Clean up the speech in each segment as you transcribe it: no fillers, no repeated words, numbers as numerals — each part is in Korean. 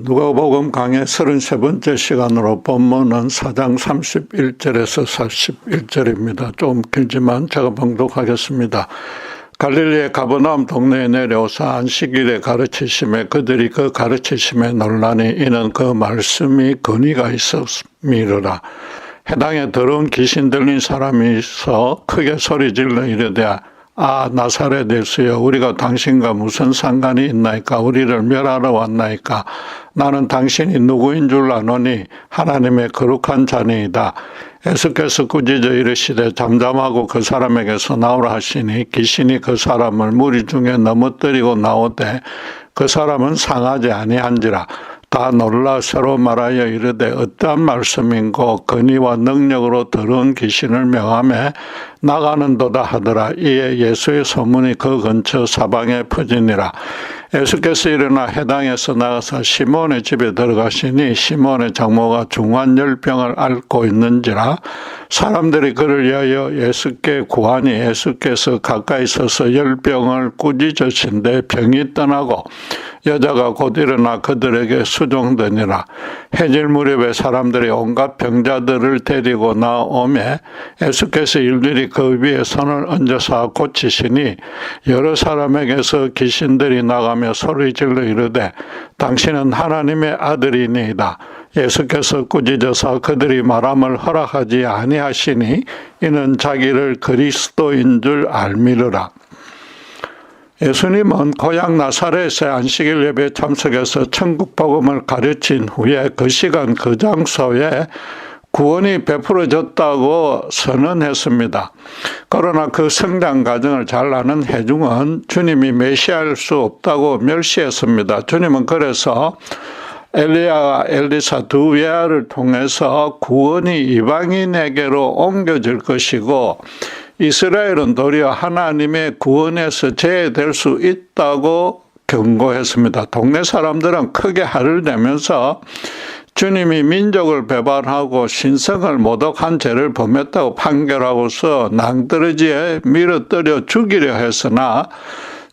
누가복음 강의 33번째 시간으로 본문은 4장 31절에서 41절입니다. 좀 길지만 제가 봉독하겠습니다. 갈릴리의 가버나움 동네에 내려오사 안식일에 가르치심에 그들이 그 가르치심에 놀라니 이는 그 말씀이 권위가 있었음이로라. 해당에 더러운 귀신 들린 사람이 있어 크게 소리질러 이르되 아 나사렛 예수여 우리가 당신과 무슨 상관이 있나이까 우리를 멸하러 왔나이까 나는 당신이 누구인 줄 아노니 하나님의 거룩한 자니이다. 예수께서 꾸짖어 이르시되 잠잠하고 그 사람에게서 나오라 하시니 귀신이 그 사람을 무리 중에 넘어뜨리고 나오되 그 사람은 상하지 아니한지라. 다 놀라 서로 말하여 이르되 어떠한 말씀인고 권위와 능력으로 더러운 귀신을 명하며 나가는도다 하더라. 이에 예수의 소문이 그 근처 사방에 퍼지니라. 예수께서 일어나 해당에서 나가서 시몬의 집에 들어가시니 시몬의 장모가 중환 열병을 앓고 있는지라. 사람들이 그를 위하여 예수께 구하니 예수께서 가까이 서서 열병을 꾸짖으신데 병이 떠나고 여자가 곧 일어나 그들에게 수종되니라. 해질 무렵에 사람들이 온갖 병자들을 데리고 나오매 예수께서 일일이 그 위에 손을 얹어서 고치시니 여러 사람에게서 귀신들이 나가며 소리질러 이르되 당신은 하나님의 아들이니이다. 예수께서 꾸짖어서 그들이 말함을 허락하지 아니하시니 이는 자기를 그리스도인 줄 알미르라. 예수님은 고향 나사렛의 안식일 예배에 참석해서 천국 복음을 가르친 후에 그 시간 그 장소에 구원이 베풀어졌다고 선언했습니다. 그러나 그 성장 과정을 잘 아는 회중은 주님이 메시아일 수 없다고 멸시했습니다. 주님은 그래서 엘리야와 엘리사 두 외아를 통해서 구원이 이방인에게로 옮겨질 것이고 이스라엘은 도리어 하나님의 구원에서 제외될 수 있다고 경고했습니다. 동네 사람들은 크게 화를 내면서 주님이 민족을 배반하고 신성을 모독한 죄를 범했다고 판결하고서 낭떠러지에 밀어뜨려 죽이려 했으나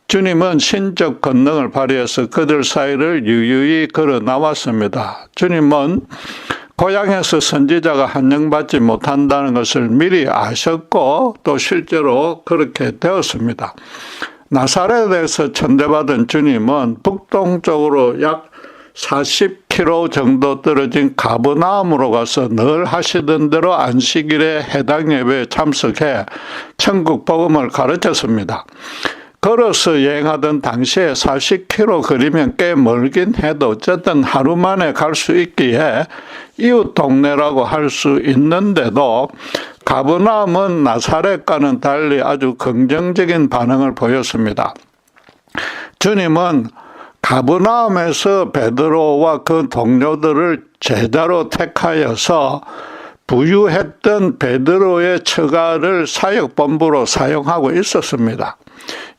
주님은 신적 권능을 발휘해서 그들 사이를 유유히 걸어 나왔습니다. 주님은 고향에서 선지자가 한정받지 못한다는 것을 미리 아셨고 또 실제로 그렇게 되었습니다. 나사렛에서 천대받은 주님은 북동쪽으로 약 40km 정도 떨어진 가버나움으로 가서 늘 하시던 대로 안식일에 해당 예배에 참석해 천국 복음을 가르쳤습니다. 걸어서 여행하던 당시에 40km 거리면 꽤 멀긴 해도 어쨌든 하루 만에 갈 수 있기에 이웃 동네라고 할 수 있는데도 가버나움은 나사렛과는 달리 아주 긍정적인 반응을 보였습니다. 주님은 가버나움에서 베드로와 그 동료들을 제자로 택하여서 부유했던 베드로의 처가를 사역본부로 사용하고 있었습니다.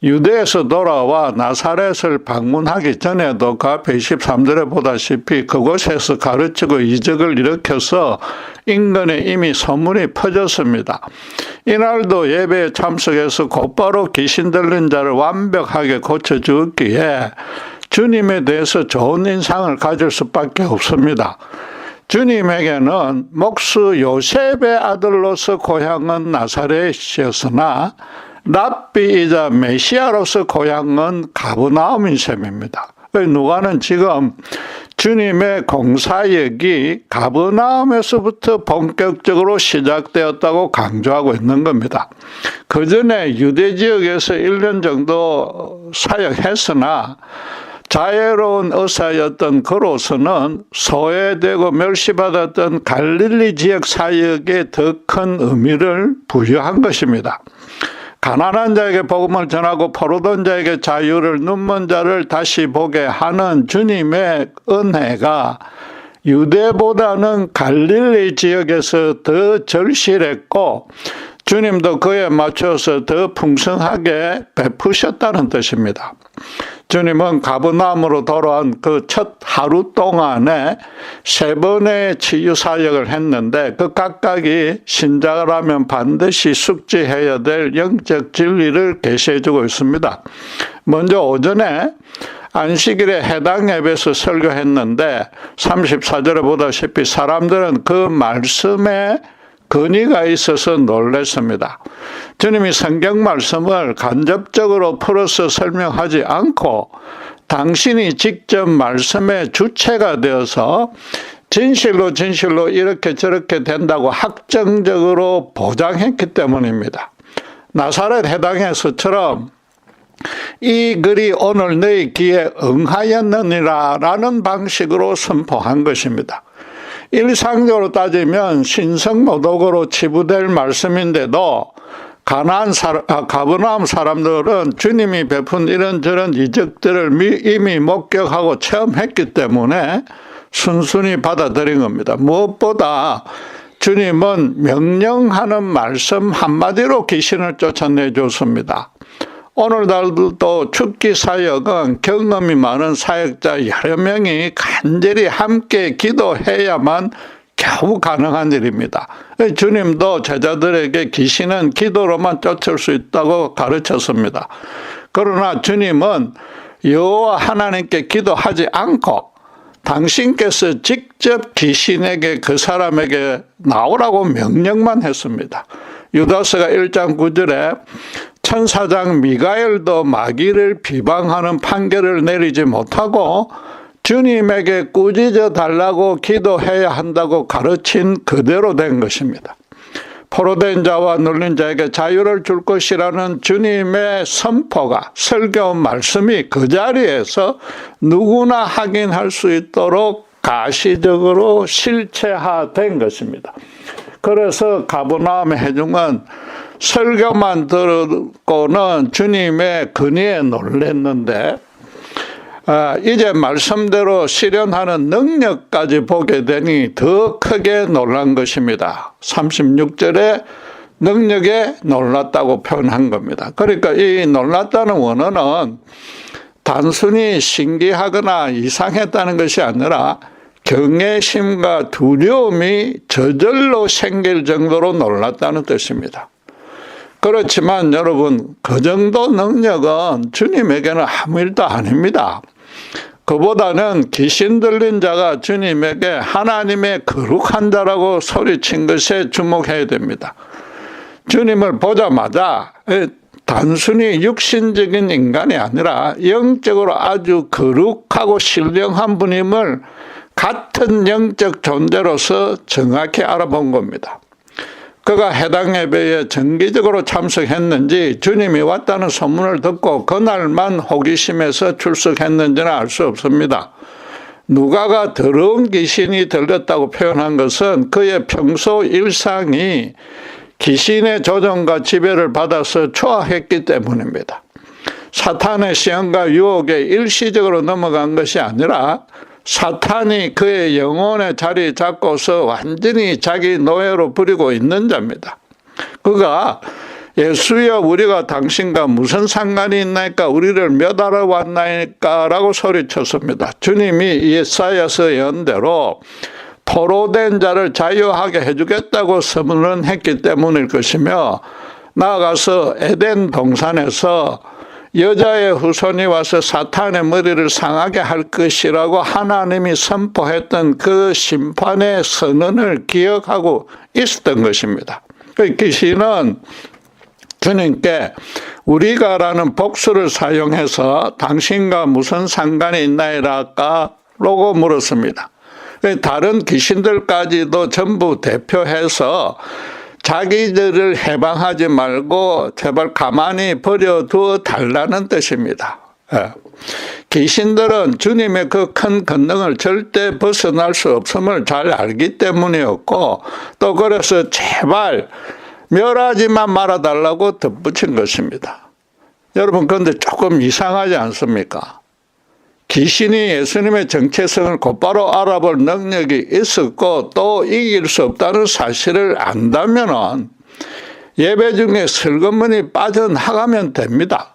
유대에서 돌아와 나사렛을 방문하기 전에도 그 앞에 23절에 보다시피 그곳에서 가르치고 이적을 일으켜서 인근에 이미 소문이 퍼졌습니다. 이날도 예배에 참석해서 곧바로 귀신 들린 자를 완벽하게 고쳐주었기에 주님에 대해서 좋은 인상을 가질 수밖에 없습니다. 주님에게는 목수 요셉의 아들로서 고향은 나사렛이었으나 랍비이자 메시아로서 고향은 가버나움인 셈입니다. 누가는 지금 주님의 공사역이 가버나움에서부터 본격적으로 시작되었다고 강조하고 있는 겁니다. 그 전에 유대 지역에서 1년 정도 사역했으나 자애로운 의사였던 그로서는 소외되고 멸시받았던 갈릴리 지역 사역에 더 큰 의미를 부여한 것입니다. 가난한 자에게 복음을 전하고 포로된 자에게 자유를, 눈먼 자를 다시 보게 하는 주님의 은혜가 유대보다는 갈릴리 지역에서 더 절실했고 주님도 그에 맞춰서 더 풍성하게 베푸셨다는 뜻입니다. 주님은 가버나움으로 돌아온 그 첫 하루 동안에 3번의 치유 사역을 했는데 그 각각이 신자라면 반드시 숙지해야 될 영적 진리를 계시해주고 있습니다. 먼저 오전에 안식일에 해당 예배에서 설교했는데 34절에 보다시피 사람들은 그 말씀에 근의가 있어서 놀랐습니다. 주님이 성경 말씀을 간접적으로 풀어서 설명하지 않고 당신이 직접 말씀의 주체가 되어서 진실로 이렇게 저렇게 된다고 확정적으로 보장했기 때문입니다. 나사렛 해당에서처럼 이 글이 오늘 너희 귀에 응하였느니라 라는 방식으로 선포한 것입니다. 일상적으로 따지면 신성모독으로 치부될 말씀인데도 가버나움 사람들은 주님이 베푼 이런저런 이적들을 이미 목격하고 체험했기 때문에 순순히 받아들인 겁니다. 무엇보다 주님은 명령하는 말씀 한마디로 귀신을 쫓아내줬습니다. 오늘날도 축기 사역은 경험이 많은 사역자 여러 명이 간절히 함께 기도해야만 겨우 가능한 일입니다. 주님도 제자들에게 귀신은 기도로만 쫓을 수 있다고 가르쳤습니다. 그러나 주님은 여호와 하나님께 기도하지 않고 당신께서 직접 귀신에게 그 사람에게 나오라고 명령만 했습니다. 유다서가 1장 9절에 천사장 미가엘도 마귀를 비방하는 판결을 내리지 못하고 주님에게 꾸짖어 달라고 기도해야 한다고 가르친 그대로 된 것입니다. 포로된 자와 눌린 자에게 자유를 줄 것이라는 주님의 선포가 설교 말씀이 그 자리에서 누구나 확인할 수 있도록 가시적으로 실체화된 것입니다. 그래서 가버나움의 회중은 설교만 듣고는 주님의 근의에 놀랐는데 이제 말씀대로 실현하는 능력까지 보게 되니 더 크게 놀란 것입니다. 36절에 능력에 놀랐다고 표현한 겁니다. 그러니까 이 놀랐다는 원어는 단순히 신기하거나 이상했다는 것이 아니라 경외심과 두려움이 저절로 생길 정도로 놀랐다는 뜻입니다. 그렇지만 여러분, 그 정도 능력은 주님에게는 아무 일도 아닙니다. 그보다는 귀신 들린 자가 주님에게 하나님의 거룩한 자라고 소리친 것에 주목해야 됩니다. 주님을 보자마자 단순히 육신적인 인간이 아니라 영적으로 아주 거룩하고 신령한 분임을 같은 영적 존재로서 정확히 알아본 겁니다. 그가 해당 예배에 정기적으로 참석했는지 주님이 왔다는 소문을 듣고 그날만 호기심에서 출석했는지는 알 수 없습니다. 누가가 더러운 귀신이 들렸다고 표현한 것은 그의 평소 일상이 귀신의 조종과 지배를 받아서 초화했기 때문입니다. 사탄의 시험과 유혹에 일시적으로 넘어간 것이 아니라 사탄이 그의 영혼의 자리 잡고서 완전히 자기 노예로 부리고 있는 자입니다. 그가 예수여 우리가 당신과 무슨 상관이 있나이까 우리를 몇 알아 왔나이까 라고 소리쳤습니다. 주님이 예사야서 예언대로 포로된 자를 자유하게 해주겠다고 선언했기 때문일 것이며 나아가서 에덴 동산에서 여자의 후손이 와서 사탄의 머리를 상하게 할 것이라고 하나님이 선포했던 그 심판의 선언을 기억하고 있었던 것입니다. 그 귀신은 주님께 우리가라는 복수를 사용해서 당신과 무슨 상관이 있나이라고 물었습니다. 다른 귀신들까지도 전부 대표해서 자기들을 해방하지 말고 제발 가만히 버려두어 달라는 뜻입니다. 귀신들은 주님의 그 큰 권능을 절대 벗어날 수 없음을 잘 알기 때문이었고 또 그래서 제발 멸하지만 말아달라고 덧붙인 것입니다. 여러분 그런데 조금 이상하지 않습니까? 귀신이 예수님의 정체성을 곧바로 알아볼 능력이 있었고 또 이길 수 없다는 사실을 안다면 예배 중에 슬그머니 빠져나가면 됩니다.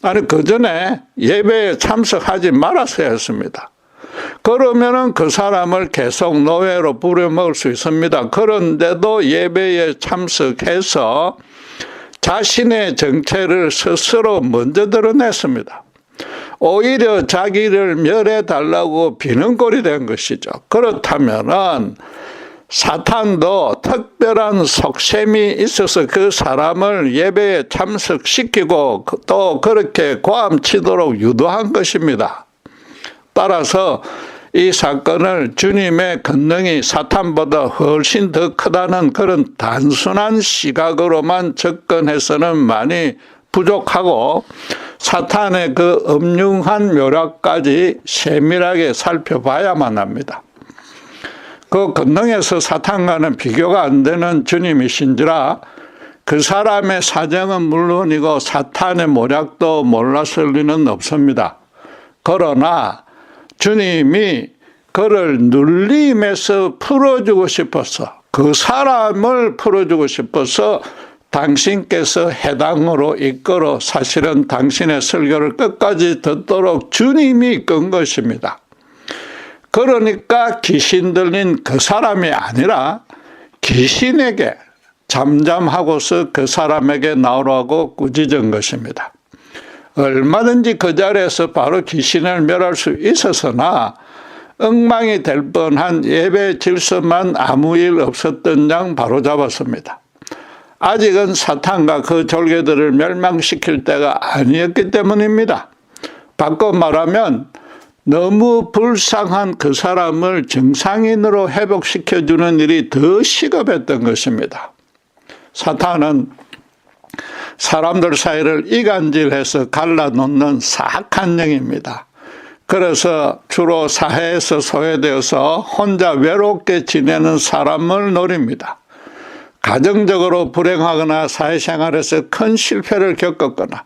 아니 그 전에 예배에 참석하지 말았어야 했습니다. 그러면은 그 사람을 계속 노예로 부려먹을 수 있습니다. 그런데도 예배에 참석해서 자신의 정체를 스스로 먼저 드러냈습니다. 오히려 자기를 멸해달라고 비는꼴이 된 것이죠. 그렇다면은 사탄도 특별한 속셈이 있어서 그 사람을 예배에 참석시키고 또 그렇게 고함치도록 유도한 것입니다. 따라서 이 사건을 주님의 권능이 사탄보다 훨씬 더 크다는 그런 단순한 시각으로만 접근해서는 많이 부족하고 사탄의 그 음흉한 묘락까지 세밀하게 살펴봐야만 합니다. 그 권능에서 사탄과는 비교가 안 되는 주님이신지라 그 사람의 사정은 물론이고 사탄의 모략도 몰랐을 리는 없습니다. 그러나 주님이 그를 눌림에서 풀어주고 싶어서 그 사람을 풀어주고 싶어서 당신께서 해당으로 이끌어 사실은 당신의 설교를 끝까지 듣도록 주님이 이끈 것입니다. 그러니까 귀신 들린 그 사람이 아니라 귀신에게 잠잠하고서 그 사람에게 나오라고 꾸짖은 것입니다. 얼마든지 그 자리에서 바로 귀신을 멸할 수 있었으나 엉망이 될 뻔한 예배 질서만 아무 일 없었던 양 바로잡았습니다. 아직은 사탄과 그 졸개들을 멸망시킬 때가 아니었기 때문입니다. 바꿔 말하면 너무 불쌍한 그 사람을 정상인으로 회복시켜주는 일이 더 시급했던 것입니다. 사탄은 사람들 사이를 이간질해서 갈라놓는 사악한 영입니다. 그래서 주로 사회에서 소외되어서 혼자 외롭게 지내는 사람을 노립니다. 가정적으로 불행하거나 사회생활에서 큰 실패를 겪었거나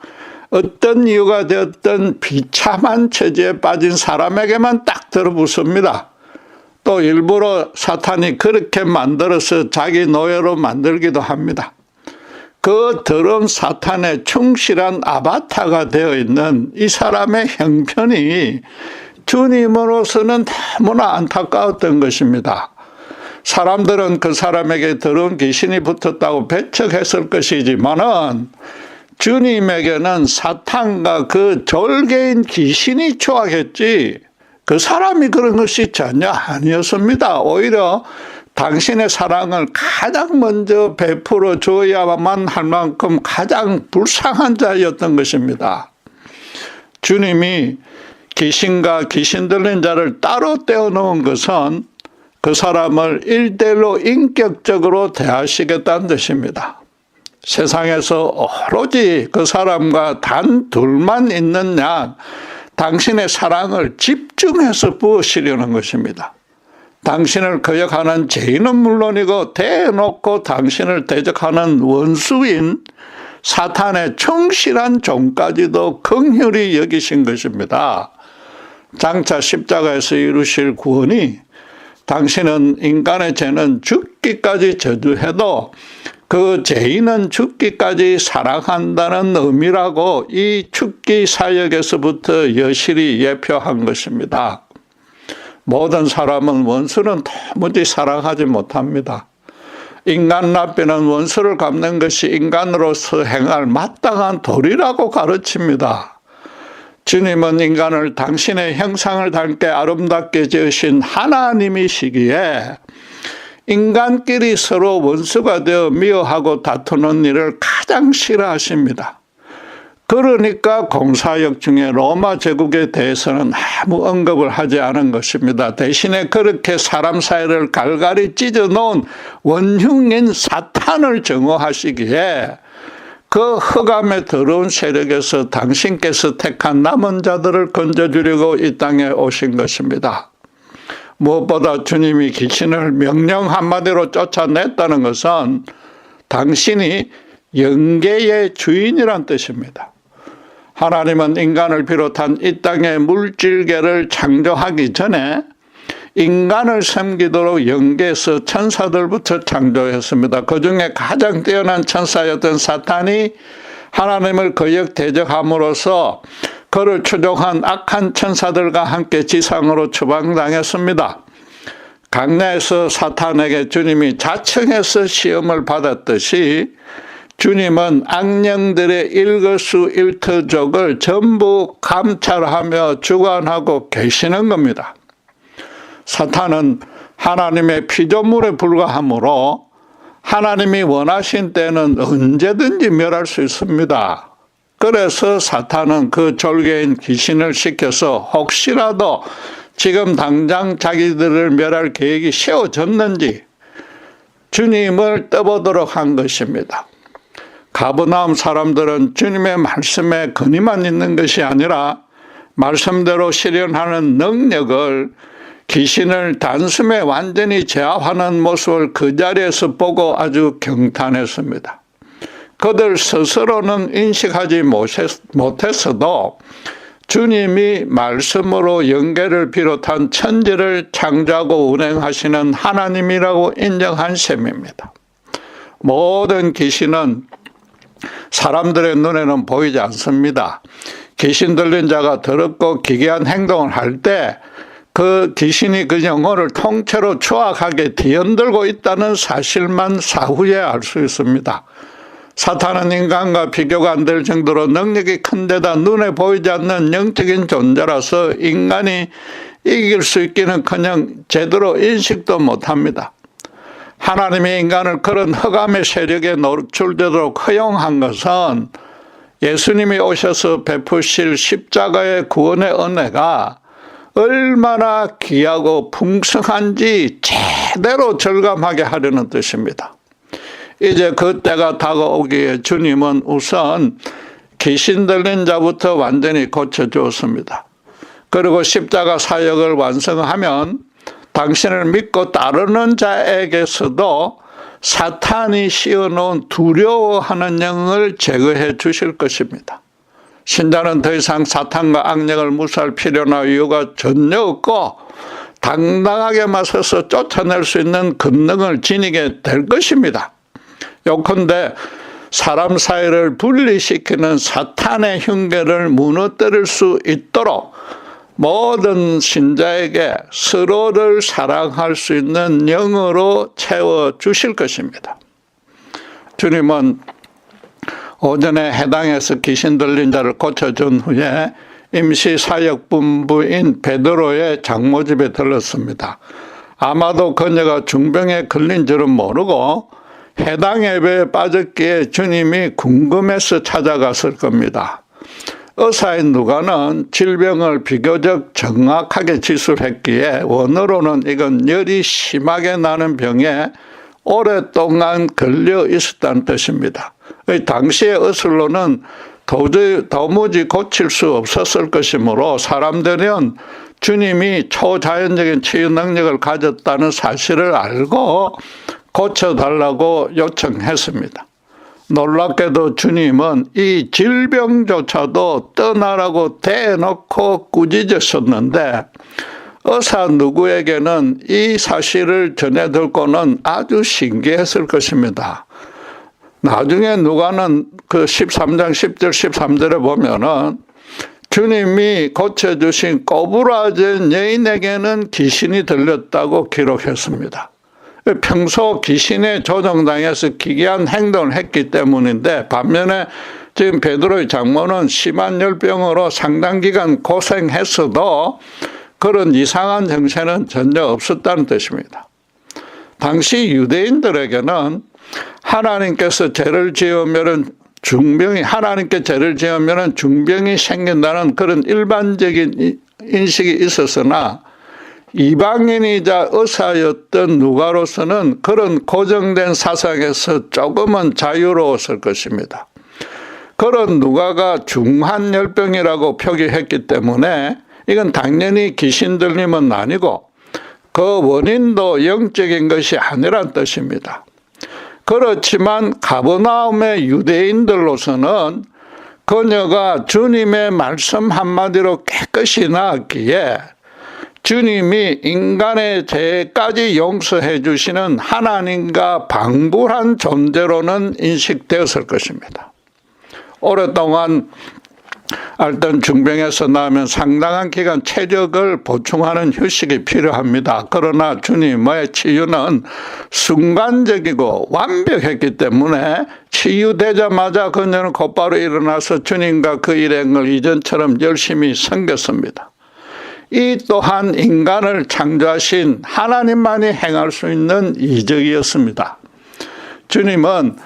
어떤 이유가 되었던 비참한 처지에 빠진 사람에게만 딱 들어붙습니다. 또 일부러 사탄이 그렇게 만들어서 자기 노예로 만들기도 합니다. 그 더러운 사탄의 충실한 아바타가 되어 있는 이 사람의 형편이 주님으로서는 너무나 안타까웠던 것입니다. 사람들은 그 사람에게 더러운 귀신이 붙었다고 배척했을 것이지만은 주님에게는 사탄과 그 졸개인 귀신이 초하겠지 그 사람이 그런 것이 전혀 아니었습니다. 오히려 당신의 사랑을 가장 먼저 베풀어 줘야만 할 만큼 가장 불쌍한 자였던 것입니다. 주님이 귀신과 귀신 들린 자를 따로 떼어놓은 것은 그 사람을 1대1로 인격적으로 대하시겠다는 뜻입니다. 세상에서 오로지 그 사람과 단 둘만 있는 양 당신의 사랑을 집중해서 부으시려는 것입니다. 당신을 거역하는 죄인은 물론이고 대놓고 당신을 대적하는 원수인 사탄의 충실한 종까지도 긍휼히 여기신 것입니다. 장차 십자가에서 이루실 구원이 당신은 인간의 죄는 죽기까지 저주해도 그 죄인은 죽기까지 사랑한다는 의미라고 이 죽기 사역에서부터 여실히 예표한 것입니다. 모든 사람은 원수는 도무지 사랑하지 못합니다. 인간 납비는 원수를 갚는 것이 인간으로서 행할 마땅한 도리라고 가르칩니다. 주님은 인간을 당신의 형상을 닮게 아름답게 지으신 하나님이시기에 인간끼리 서로 원수가 되어 미워하고 다투는 일을 가장 싫어하십니다. 그러니까 공사역 중에 로마 제국에 대해서는 아무 언급을 하지 않은 것입니다. 대신에 그렇게 사람 사이를 갈갈이 찢어놓은 원흉인 사탄을 정오하시기에 그 흑암의 더러운 세력에서 당신께서 택한 남은 자들을 건져주려고 이 땅에 오신 것입니다. 무엇보다 주님이 귀신을 명령 한마디로 쫓아냈다는 것은 당신이 영계의 주인이란 뜻입니다. 하나님은 인간을 비롯한 이 땅의 물질계를 창조하기 전에 인간을 섬기도록 영계에서 천사들부터 창조했습니다. 그 중에 가장 뛰어난 천사였던 사탄이 하나님을 거역 대적함으로써 그를 추종한 악한 천사들과 함께 지상으로 추방당했습니다. 강야에서 사탄에게 주님이 자청해서 시험을 받았듯이 주님은 악령들의 일거수일투족을 전부 감찰하며 주관하고 계시는 겁니다. 사탄은 하나님의 피조물에 불과하므로 하나님이 원하신 때는 언제든지 멸할 수 있습니다. 그래서 사탄은 그 졸개인 귀신을 시켜서 혹시라도 지금 당장 자기들을 멸할 계획이 세워졌는지 주님을 떠보도록 한 것입니다. 가버나움 사람들은 주님의 말씀에 근위만 있는 것이 아니라 말씀대로 실현하는 능력을, 귀신을 단숨에 완전히 제압하는 모습을 그 자리에서 보고 아주 경탄했습니다. 그들 스스로는 인식하지 못했어도 주님이 말씀으로 영계를 비롯한 천지를 창조하고 운행하시는 하나님이라고 인정한 셈입니다. 모든 귀신은 사람들의 눈에는 보이지 않습니다. 귀신 들린 자가 더럽고 기괴한 행동을 할 때 그 귀신이 그 영혼을 통째로 추악하게 뒤흔들고 있다는 사실만 사후에 알 수 있습니다. 사탄은 인간과 비교가 안 될 정도로 능력이 큰 데다 눈에 보이지 않는 영적인 존재라서 인간이 이길 수 있기는커녕 제대로 인식도 못합니다. 하나님이 인간을 그런 흑암의 세력에 노출되도록 허용한 것은 예수님이 오셔서 베푸실 십자가의 구원의 은혜가 얼마나 귀하고 풍성한지 제대로 절감하게 하려는 뜻입니다. 이제 그 때가 다가오기에 주님은 우선 귀신 들린 자부터 완전히 고쳐주었습니다. 그리고 십자가 사역을 완성하면 당신을 믿고 따르는 자에게서도 사탄이 씌워놓은 두려워하는 영을 제거해 주실 것입니다. 신자는 더 이상 사탄과 악령을 무시할 필요나 이유가 전혀 없고 당당하게 맞서서 쫓아낼 수 있는 권능을 지니게 될 것입니다. 요컨대 사람 사이를 분리시키는 사탄의 흉계를 무너뜨릴 수 있도록 모든 신자에게 서로를 사랑할 수 있는 영으로 채워주실 것입니다. 주님은 오전에 해당에서 귀신 들린 자를 고쳐준 후에 임시 사역본부인 베드로의 장모집에 들렀습니다. 아마도 그녀가 중병에 걸린 줄은 모르고 해당 예배에 빠졌기에 주님이 궁금해서 찾아갔을 겁니다. 의사인 누가는 질병을 비교적 정확하게 지술했기에 원어로는 이건 열이 심하게 나는 병에 오랫동안 걸려 있었다는 뜻입니다. 당시의 의술로는 도무지 고칠 수 없었을 것이므로 사람들은 주님이 초자연적인 치유 능력을 가졌다는 사실을 알고 고쳐달라고 요청했습니다. 놀랍게도 주님은 이 질병조차도 떠나라고 대놓고 꾸짖으셨는데 의사 누구에게는 이 사실을 전해듣고는 아주 신기했을 것입니다. 나중에 누가는 그 13장 10절 13절에 보면은 주님이 고쳐주신 꼬부라진 여인에게는 귀신이 들렸다고 기록했습니다. 평소 귀신에 조종당해서 기괴한 행동을 했기 때문인데 반면에 지금 베드로의 장모는 심한 열병으로 상당 기간 고생했어도 그런 이상한 정체는 전혀 없었다는 뜻입니다. 당시 유대인들에게는 하나님께서 죄를 지으면 하나님께 죄를 지으면 중병이 생긴다는 그런 일반적인 인식이 있었으나 이방인이자 의사였던 누가로서는 그런 고정된 사상에서 조금은 자유로웠을 것입니다. 그런 누가가 중환열병이라고 표기했기 때문에 이건 당연히 귀신 들림은 아니고 그 원인도 영적인 것이 아니란 뜻입니다. 그렇지만 가버나움의 유대인들로서는 그녀가 주님의 말씀 한마디로 깨끗이 나았기에 주님이 인간의 죄까지 용서해 주시는 하나님과 방불한 존재로는 인식되었을 것입니다. 오랫동안 앓던 중병에서 나으면 상당한 기간 체력을 보충하는 휴식이 필요합니다. 그러나 주님의 치유는 순간적이고 완벽했기 때문에 치유되자마자 그녀는 곧바로 일어나서 주님과 그 일행을 이전처럼 열심히 섬겼습니다. 이 또한 인간을 창조하신 하나님만이 행할 수 있는 이적이었습니다. 주님은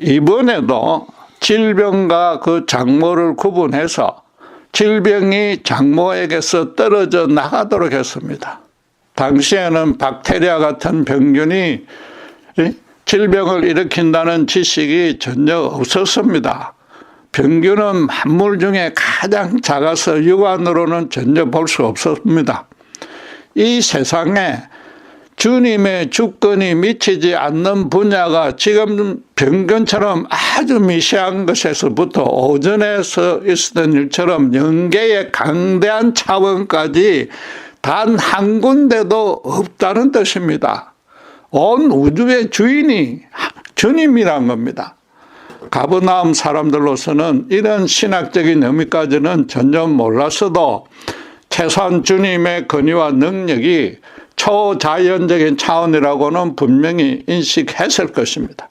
이번에도 질병과 그 장모를 구분해서 질병이 장모에게서 떨어져 나가도록 했습니다. 당시에는 박테리아 같은 병균이 질병을 일으킨다는 지식이 전혀 없었습니다. 병균은 만물 중에 가장 작아서 육안으로는 전혀 볼 수 없었습니다. 이 세상에 주님의 주권이 미치지 않는 분야가 지금 병균처럼 아주 미세한 것에서부터 오전에서 있었던 일처럼 영계의 강대한 차원까지 단 한 군데도 없다는 뜻입니다. 온 우주의 주인이 주님이란 겁니다. 가버나움 사람들로서는 이런 신학적인 의미까지는 전혀 몰랐어도 최소한 주님의 권위와 능력이 초자연적인 차원이라고는 분명히 인식했을 것입니다.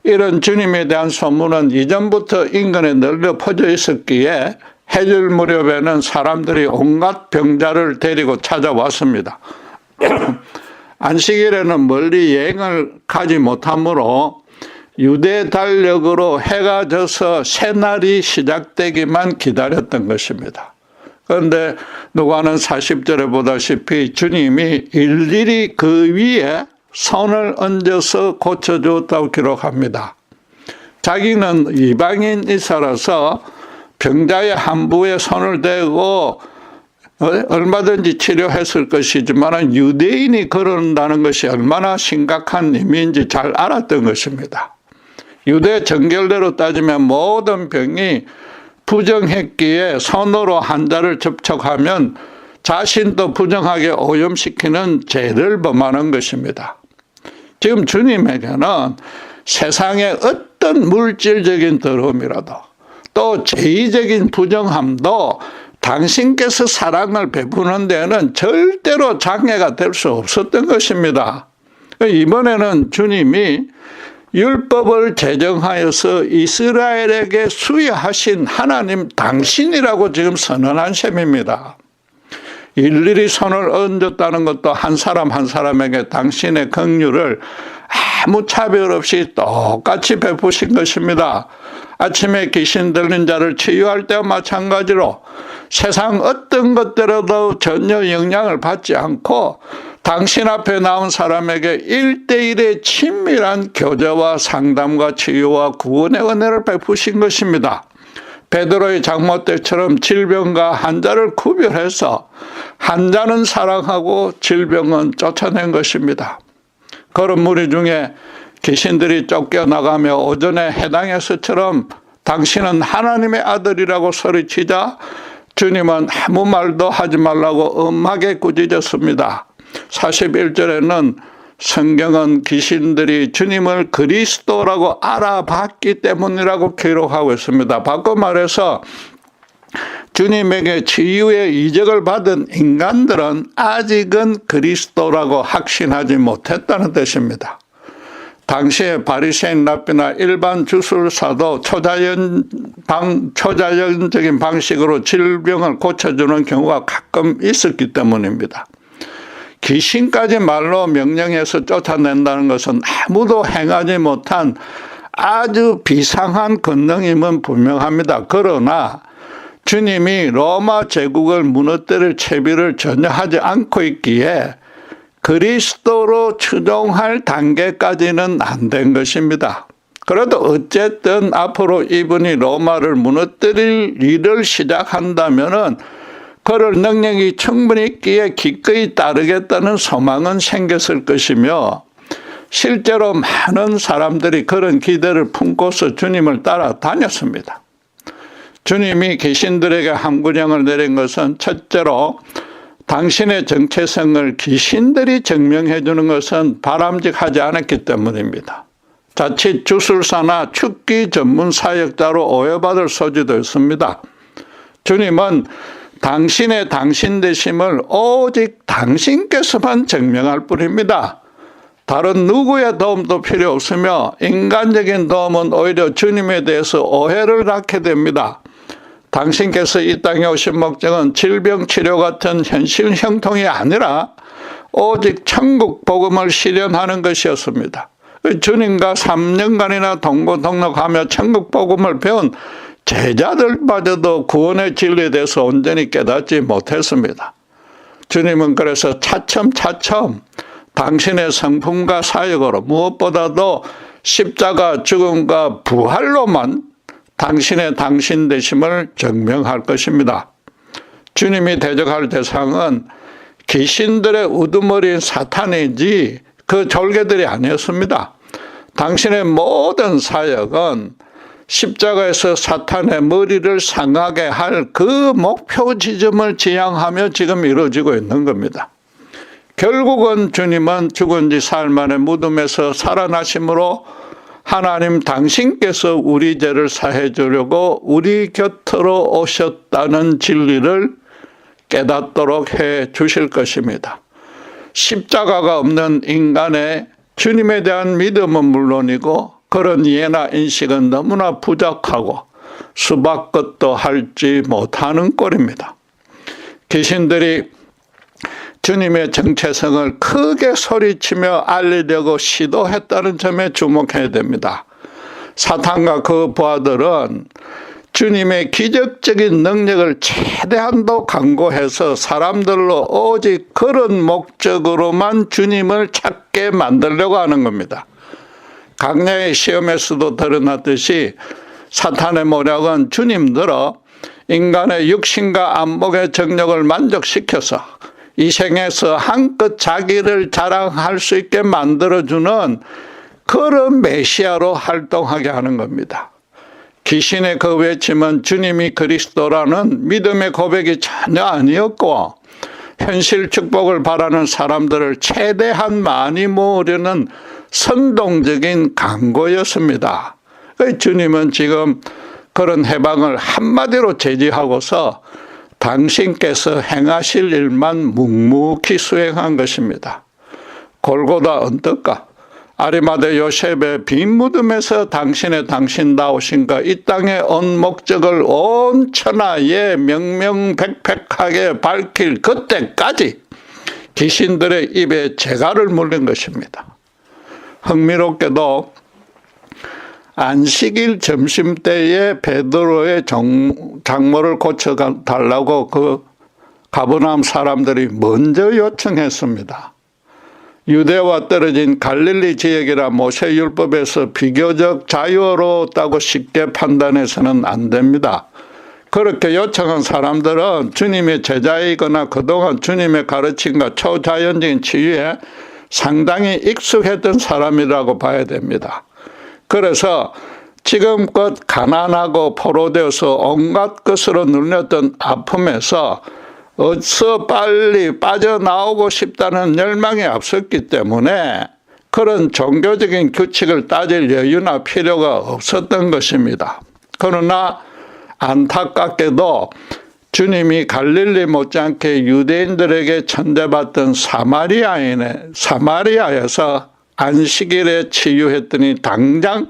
이런 주님에 대한 소문은 이전부터 인근에 널려 퍼져 있었기에 해질 무렵에는 사람들이 온갖 병자를 데리고 찾아왔습니다. 안식일에는 멀리 여행을 가지 못하므로 유대 달력으로 해가 져서 새날이 시작되기만 기다렸던 것입니다. 그런데 누가는 40절에 보다시피 주님이 일일이 그 위에 손을 얹어서 고쳐주었다고 기록합니다. 자기는 이방인이사라서 병자의 한부에 손을 대고 얼마든지 치료했을 것이지만 유대인이 그런다는 것이 얼마나 심각한 의미인지 잘 알았던 것입니다. 유대 정결대로 따지면 모든 병이 부정했기에 손으로 환자를 접촉하면 자신도 부정하게 오염시키는 죄를 범하는 것입니다. 지금 주님에게는 세상의 어떤 물질적인 더러움이라도 또 죄의적인 부정함도 당신께서 사랑을 베푸는 데는 절대로 장애가 될 수 없었던 것입니다. 이번에는 주님이 율법을 제정하여서 이스라엘에게 수여하신 하나님 당신이라고 지금 선언한 셈입니다. 일일이 손을 얹었다는 것도 한 사람 한 사람에게 당신의 긍휼을 아무 차별 없이 똑같이 베푸신 것입니다. 아침에 귀신 들린 자를 치유할 때와 마찬가지로 세상 어떤 것들에도 전혀 영향을 받지 않고 당신 앞에 나온 사람에게 1대1의 친밀한 교제와 상담과 치유와 구원의 은혜를 베푸신 것입니다. 베드로의 장모 때처럼 질병과 환자를 구별해서 환자는 사랑하고 질병은 쫓아낸 것입니다. 그런 무리 중에 귀신들이 쫓겨나가며 오전에 해당에서처럼 당신은 하나님의 아들이라고 소리치자 주님은 아무 말도 하지 말라고 엄하게 꾸짖었습니다. 41절에는 성경은 귀신들이 주님을 그리스도라고 알아봤기 때문이라고 기록하고 있습니다. 바꿔 말해서 주님에게 치유의 이적을 받은 인간들은 아직은 그리스도라고 확신하지 못했다는 뜻입니다. 당시에 바리새인 랍비나 일반 주술사도 초자연적인 방식으로 질병을 고쳐주는 경우가 가끔 있었기 때문입니다. 귀신까지 말로 명령해서 쫓아낸다는 것은 아무도 행하지 못한 아주 비상한 권능임은 분명합니다. 그러나 주님이 로마 제국을 무너뜨릴 채비를 전혀 하지 않고 있기에 그리스도로 추종할 단계까지는 안 된 것입니다. 그래도 어쨌든 앞으로 이분이 로마를 무너뜨릴 일을 시작한다면은 그럴 능력이 충분히 있기에 기꺼이 따르겠다는 소망은 생겼을 것이며 실제로 많은 사람들이 그런 기대를 품고서 주님을 따라다녔습니다. 주님이 귀신들에게 함구령을 내린 것은 첫째로 당신의 정체성을 귀신들이 증명해 주는 것은 바람직하지 않았기 때문입니다. 자칫 주술사나 축기 전문 사역자로 오해받을 소지도 있습니다. 주님은 당신의 당신 되심을 오직 당신께서만 증명할 뿐입니다. 다른 누구의 도움도 필요 없으며 인간적인 도움은 오히려 주님에 대해서 오해를 낳게 됩니다. 당신께서 이 땅에 오신 목적은 질병 치료 같은 현실 형통이 아니라 오직 천국 복음을 실현하는 것이었습니다. 주님과 3년간이나 동고동락하며 천국 복음을 배운 제자들마저도 구원의 진리에 대해서 온전히 깨닫지 못했습니다. 주님은 그래서 차츰차츰 당신의 성품과 사역으로 무엇보다도 십자가 죽음과 부활로만 당신의 당신 되심을 증명할 것입니다. 주님이 대적할 대상은 귀신들의 우두머리인 사탄이지 그 졸개들이 아니었습니다. 당신의 모든 사역은 십자가에서 사탄의 머리를 상하게 할 그 목표 지점을 지향하며 지금 이루어지고 있는 겁니다. 결국은 주님은 죽은 지 사흘 만에 무덤에서 살아나심으로 하나님 당신께서 우리 죄를 사해 주려고 우리 곁으로 오셨다는 진리를 깨닫도록 해 주실 것입니다. 십자가가 없는 인간의 주님에 대한 믿음은 물론이고 그런 이해나 인식은 너무나 부족하고 수박 것도 할지 못하는 꼴입니다. 귀신들이 주님의 정체성을 크게 소리치며 알리려고 시도했다는 점에 주목해야 됩니다. 사탄과 그 부하들은 주님의 기적적인 능력을 최대한도 강구해서 사람들로 오직 그런 목적으로만 주님을 찾게 만들려고 하는 겁니다. 강야의 시험에서도 드러났듯이 사탄의 모략은 주님들어 인간의 육신과 안목의 정력을 만족시켜서 이 생에서 한껏 자기를 자랑할 수 있게 만들어주는 그런 메시아로 활동하게 하는 겁니다. 귀신의 그 외침은 주님이 그리스도라는 믿음의 고백이 전혀 아니었고 현실 축복을 바라는 사람들을 최대한 많이 모으려는 선동적인 강구였습니다. 주님은 지금 그런 해방을 한마디로 제지하고서 당신께서 행하실 일만 묵묵히 수행한 것입니다. 골고다 언덕가 아리마대 요셉의 빈 무덤에서 당신의 당신다우신가 이 땅에 온 목적을 온 천하에 명명백백하게 밝힐 그때까지 귀신들의 입에 재갈을 물린 것입니다. 흥미롭게도 안식일 점심때에 베드로의 장모를 고쳐달라고 그 가버나움 사람들이 먼저 요청했습니다. 유대와 떨어진 갈릴리 지역이라 모세율법에서 비교적 자유로웠다고 쉽게 판단해서는 안 됩니다. 그렇게 요청한 사람들은 주님의 제자이거나 그동안 주님의 가르침과 초자연적인 치유에 상당히 익숙했던 사람이라고 봐야 됩니다. 그래서 지금껏 가난하고 포로되어서 온갖 것으로 눌렸던 아픔에서 어서 빨리 빠져나오고 싶다는 열망이 앞섰기 때문에 그런 종교적인 규칙을 따질 여유나 필요가 없었던 것입니다. 그러나 안타깝게도 주님이 갈릴리 못지않게 유대인들에게 천대받던 사마리아에서 안식일에 치유했더니 당장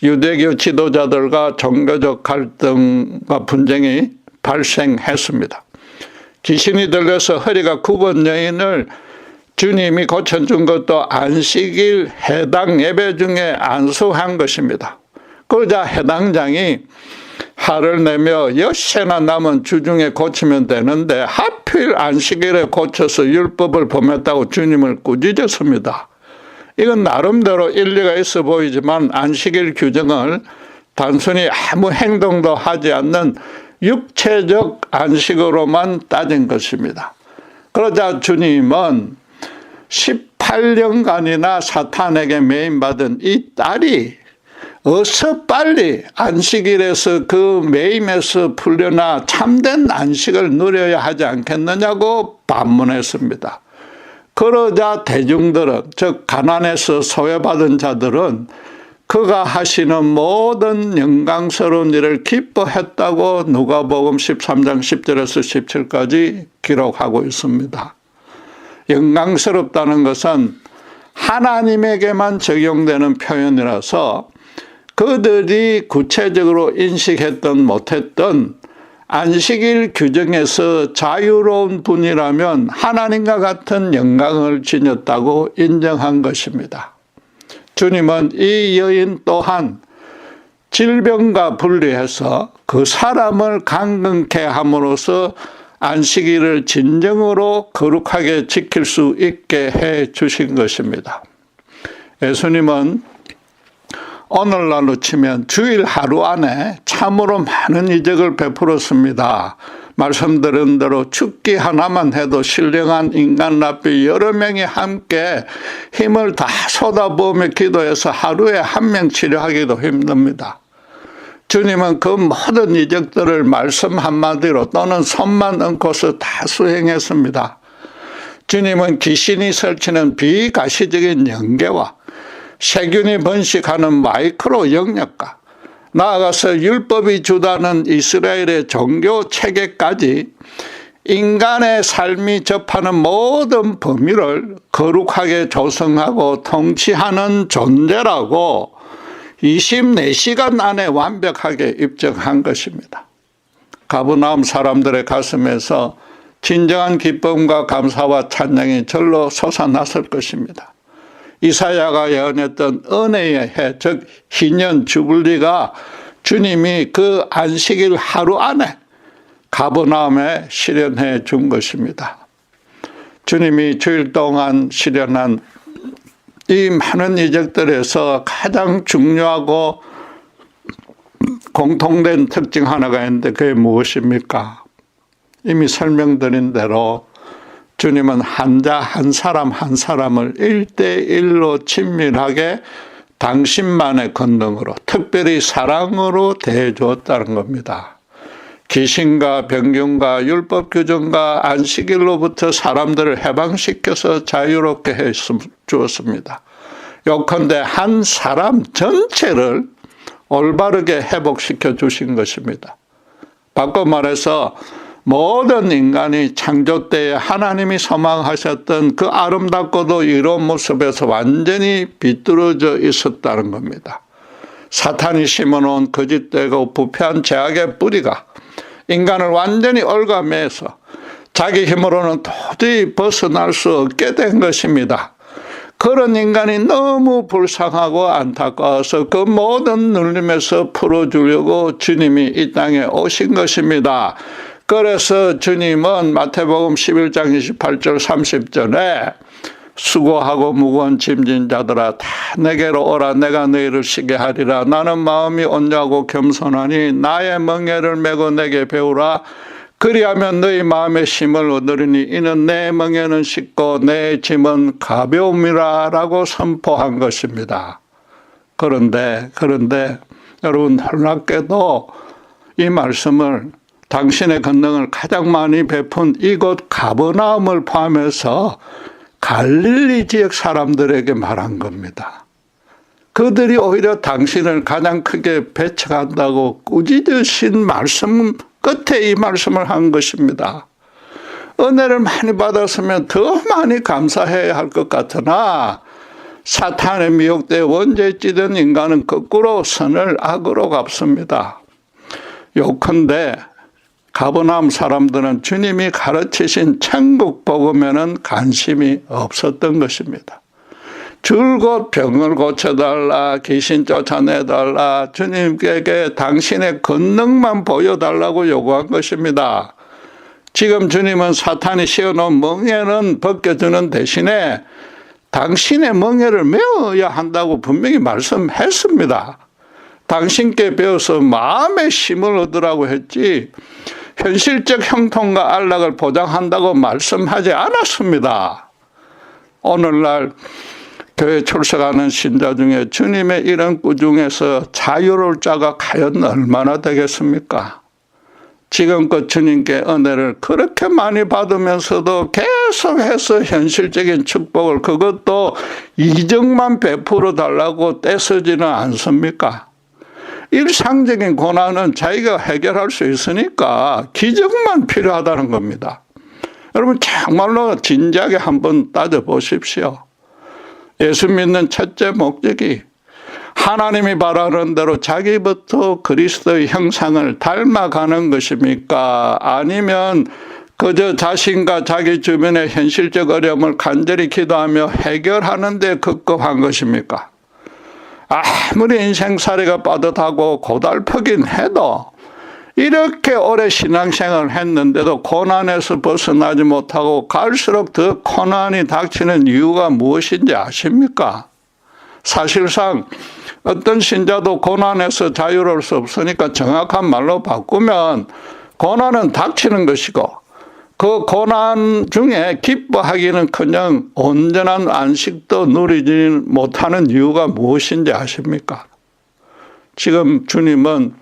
유대교 지도자들과 종교적 갈등과 분쟁이 발생했습니다. 귀신이 들려서 허리가 굽은 여인을 주님이 고쳐준 것도 안식일 해당 예배 중에 안수한 것입니다. 그러자 해당장이 화를 내며 엿새나 남은 주중에 고치면 되는데 하필 안식일에 고쳐서 율법을 범했다고 주님을 꾸짖었습니다. 이건 나름대로 일리가 있어 보이지만 안식일 규정을 단순히 아무 행동도 하지 않는 육체적 안식으로만 따진 것입니다. 그러자 주님은 18년간이나 사탄에게 매임받은 이 딸이 어서 빨리 안식일에서 그 매임에서 풀려나 참된 안식을 누려야 하지 않겠느냐고 반문했습니다. 그러자 대중들은, 즉 가난해서 소외받은 자들은 그가 하시는 모든 영광스러운 일을 기뻐했다고 누가복음 13장 10절에서 17까지 기록하고 있습니다. 영광스럽다는 것은 하나님에게만 적용되는 표현이라서 그들이 구체적으로 인식했던 못했던 안식일 규정에서 자유로운 분이라면 하나님과 같은 영광을 지녔다고 인정한 것입니다. 주님은 이 여인 또한 질병과 분리해서 그 사람을 강건케 함으로써 안식일을 진정으로 거룩하게 지킬 수 있게 해 주신 것입니다. 예수님은 오늘날로 치면 주일 하루 안에 참으로 많은 이적을 베풀었습니다. 말씀드린 대로 축기 하나만 해도 신령한 인간 랍비 여러 명이 함께 힘을 다 쏟아부으며 기도해서 하루에 한 명 치료하기도 힘듭니다. 주님은 그 모든 이적들을 말씀 한마디로 또는 손만 얹고서 다 수행했습니다. 주님은 귀신이 설치는 비가시적인 연계와 세균이 번식하는 마이크로 영역과 나아가서 율법이 주다는 이스라엘의 종교 체계까지 인간의 삶이 접하는 모든 범위를 거룩하게 조성하고 통치하는 존재라고 24시간 안에 완벽하게 입증한 것입니다. 가버나움 사람들의 가슴에서 진정한 기쁨과 감사와 찬양이 절로 솟아났을 것입니다. 이사야가 예언했던 은혜의 해, 즉 희년 주불리가 주님이 그 안식일 하루 안에 가버나움에 실현해 준 것입니다. 주님이 주일 동안 실현한 이 많은 이적들에서 가장 중요하고 공통된 특징 하나가 있는데 그게 무엇입니까? 이미 설명드린 대로 주님은 환자 한 사람 한 사람을 1대1로 친밀하게 당신만의 권능으로 특별히 사랑으로 대해주었다는 겁니다. 귀신과 병균과 율법 규정과 안식일로부터 사람들을 해방시켜서 자유롭게 해 주었습니다. 요컨대 한 사람 전체를 올바르게 회복시켜 주신 것입니다. 바꿔 말해서 모든 인간이 창조 때에 하나님이 소망하셨던 그 아름답고도 이로운 모습에서 완전히 비뚤어져 있었다는 겁니다. 사탄이 심어놓은 거짓되고 부패한 죄악의 뿌리가 인간을 완전히 얽어매서 자기 힘으로는 도저히 벗어날 수 없게 된 것입니다. 그런 인간이 너무 불쌍하고 안타까워서 그 모든 눌림에서 풀어주려고 주님이 이 땅에 오신 것입니다. 그래서 주님은 마태복음 11장 28절 30절에 수고하고 무거운 짐진 자들아 다 내게로 오라 내가 너희를 쉬게 하리라 나는 마음이 온유하고 겸손하니 나의 멍에를 메고 내게 배우라 그리하면 너희 마음의 힘을 얻으리니 이는 내 멍에는 쉽고 내 짐은 가벼움이라 라고 선포한 것입니다. 그런데 여러분 놀랍게도 이 말씀을 당신의 권능을 가장 많이 베푼 이곳 가버나움을 포함해서 갈릴리 지역 사람들에게 말한 겁니다. 그들이 오히려 당신을 가장 크게 배척한다고 꾸짖으신 말씀 끝에 이 말씀을 한 것입니다. 은혜를 많이 받았으면 더 많이 감사해야 할 것 같으나 사탄의 미혹대에 원죄에 찌든 인간은 거꾸로 선을 악으로 갚습니다. 요컨대 가버나움 사람들은 주님이 가르치신 천국 복음에는 관심이 없었던 것입니다. 줄곧 병을 고쳐달라, 귀신 쫓아내달라, 주님께 당신의 권능만 보여달라고 요구한 것입니다. 지금 주님은 사탄이 씌워놓은 멍에는 벗겨주는 대신에 당신의 멍에를 메어야 한다고 분명히 말씀했습니다. 당신께 배워서 마음의 힘을 얻으라고 했지 현실적 형통과 안락을 보장한다고 말씀하지 않았습니다. 오늘날 교회 출석하는 신자 중에 주님의 이런 꾸중에서 자유로울 자가 과연 얼마나 되겠습니까? 지금껏 주님께 은혜를 그렇게 많이 받으면서도 계속해서 현실적인 축복을 그것도 이적만 베풀어 달라고 떼쓰지는 않습니까? 일상적인 고난은 자기가 해결할 수 있으니까 기적만 필요하다는 겁니다. 여러분 정말로 진지하게 한번 따져보십시오. 예수 믿는 첫째 목적이 하나님이 바라는 대로 자기부터 그리스도의 형상을 닮아가는 것입니까? 아니면 그저 자신과 자기 주변의 현실적 어려움을 간절히 기도하며 해결하는 데 급급한 것입니까? 아무리 인생살이가 빠듯하고 고달프긴 해도 이렇게 오래 신앙생활을 했는데도 고난에서 벗어나지 못하고 갈수록 더 고난이 닥치는 이유가 무엇인지 아십니까? 사실상 어떤 신자도 고난에서 자유로울 수 없으니까 정확한 말로 바꾸면 고난은 닥치는 것이고 그 고난 중에 기뻐하기는커녕 온전한 안식도 누리지 못하는 이유가 무엇인지 아십니까? 지금 주님은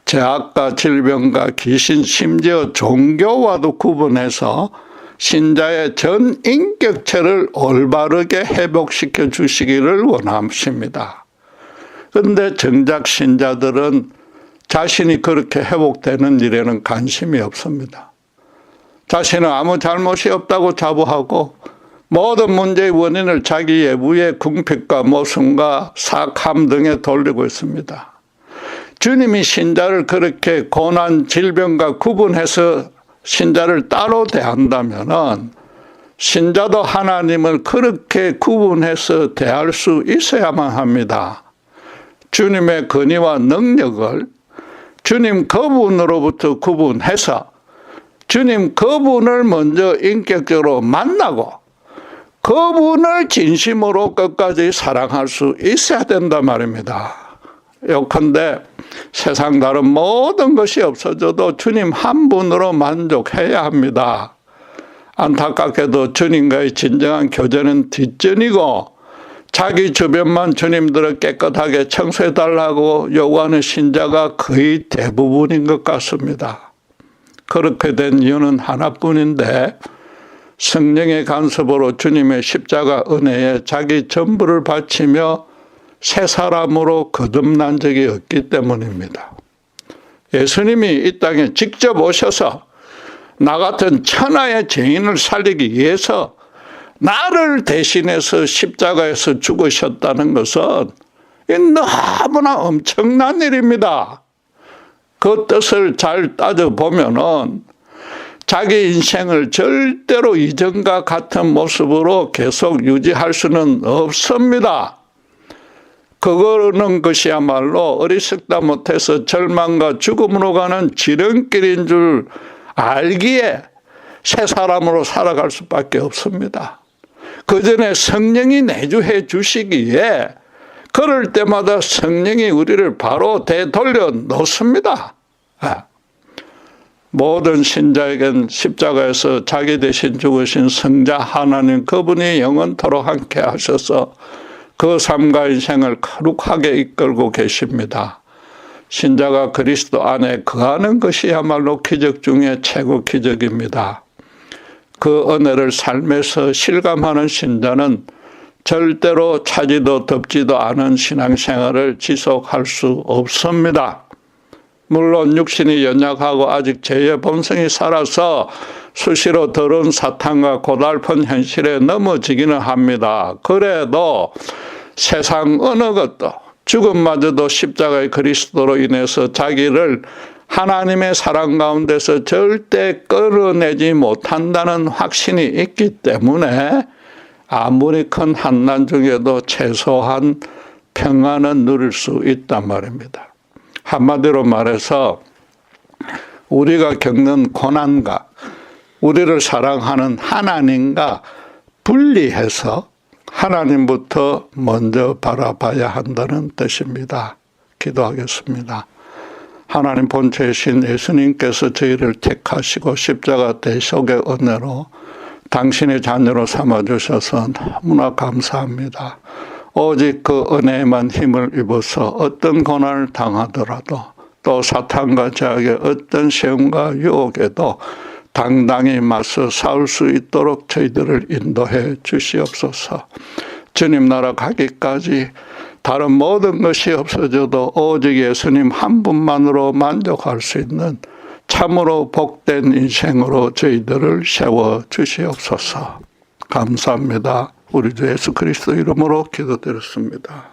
죄악과 질병과 귀신 심지어 종교와도 구분해서 신자의 전 인격체를 올바르게 회복시켜 주시기를 원하십니다. 그런데 정작 신자들은 자신이 그렇게 회복되는 일에는 관심이 없습니다. 자신은 아무 잘못이 없다고 자부하고 모든 문제의 원인을 자기 외부의 궁핍과 모순과 사악함 등에 돌리고 있습니다. 주님이 신자를 그렇게 고난, 질병과 구분해서 신자를 따로 대한다면은 신자도 하나님을 그렇게 구분해서 대할 수 있어야만 합니다. 주님의 권위와 능력을 주님 그분으로부터 구분해서 주님 그분을 먼저 인격적으로 만나고 그분을 진심으로 끝까지 사랑할 수 있어야 된단 말입니다. 요컨대 세상 다른 모든 것이 없어져도 주님 한 분으로 만족해야 합니다. 안타깝게도 주님과의 진정한 교제는 뒷전이고 자기 주변만 주님들을 깨끗하게 청소해달라고 요구하는 신자가 거의 대부분인 것 같습니다. 그렇게 된 이유는 하나뿐인데 성령의 간섭으로 주님의 십자가 은혜에 자기 전부를 바치며 새 사람으로 거듭난 적이 없기 때문입니다. 예수님이 이 땅에 직접 오셔서 나 같은 천하의 죄인을 살리기 위해서 나를 대신해서 십자가에서 죽으셨다는 것은 너무나 엄청난 일입니다. 그 뜻을 잘 따져보면은 자기 인생을 절대로 이전과 같은 모습으로 계속 유지할 수는 없습니다. 그거는 것이야말로 어리석다 못해서 절망과 죽음으로 가는 지름길인 줄 알기에 새 사람으로 살아갈 수밖에 없습니다. 그 전에 성령이 내주해 주시기에 그럴 때마다 성령이 우리를 바로 되돌려 놓습니다. 모든 신자에겐 십자가에서 자기 대신 죽으신 성자 하나님 그분이 영원토록 함께 하셔서 그 삶과 인생을 거룩하게 이끌고 계십니다. 신자가 그리스도 안에 거하는 것이야말로 기적 중에 최고 기적입니다. 그 은혜를 삶에서 실감하는 신자는 절대로 차지도 덥지도 않은 신앙생활을 지속할 수 없습니다. 물론 육신이 연약하고 아직 죄의 본성이 살아서 수시로 더러운 사탄과 고달픈 현실에 넘어지기는 합니다. 그래도 세상 어느 것도 죽음마저도 십자가의 그리스도로 인해서 자기를 하나님의 사랑 가운데서 절대 끌어내지 못한다는 확신이 있기 때문에 아무리 큰 환난 중에도 최소한 평안은 누릴 수 있단 말입니다. 한마디로 말해서 우리가 겪는 고난과 우리를 사랑하는 하나님과 분리해서 하나님부터 먼저 바라봐야 한다는 뜻입니다. 기도하겠습니다. 하나님 본체이신 예수님께서 저희를 택하시고 십자가 대속의 은혜로 당신의 자녀로 삼아주셔서 너무나 감사합니다. 오직 그 은혜에만 힘을 입어서 어떤 고난을 당하더라도 또 사탄과 죄악의 어떤 시험과 유혹에도 당당히 맞서 싸울 수 있도록 저희들을 인도해 주시옵소서. 주님 나라 가기까지 다른 모든 것이 없어져도 오직 예수님 한 분만으로 만족할 수 있는 참으로 복된 인생으로 저희들을 세워 주시옵소서. 감사합니다. 우리 주 예수 그리스도 이름으로 기도드렸습니다.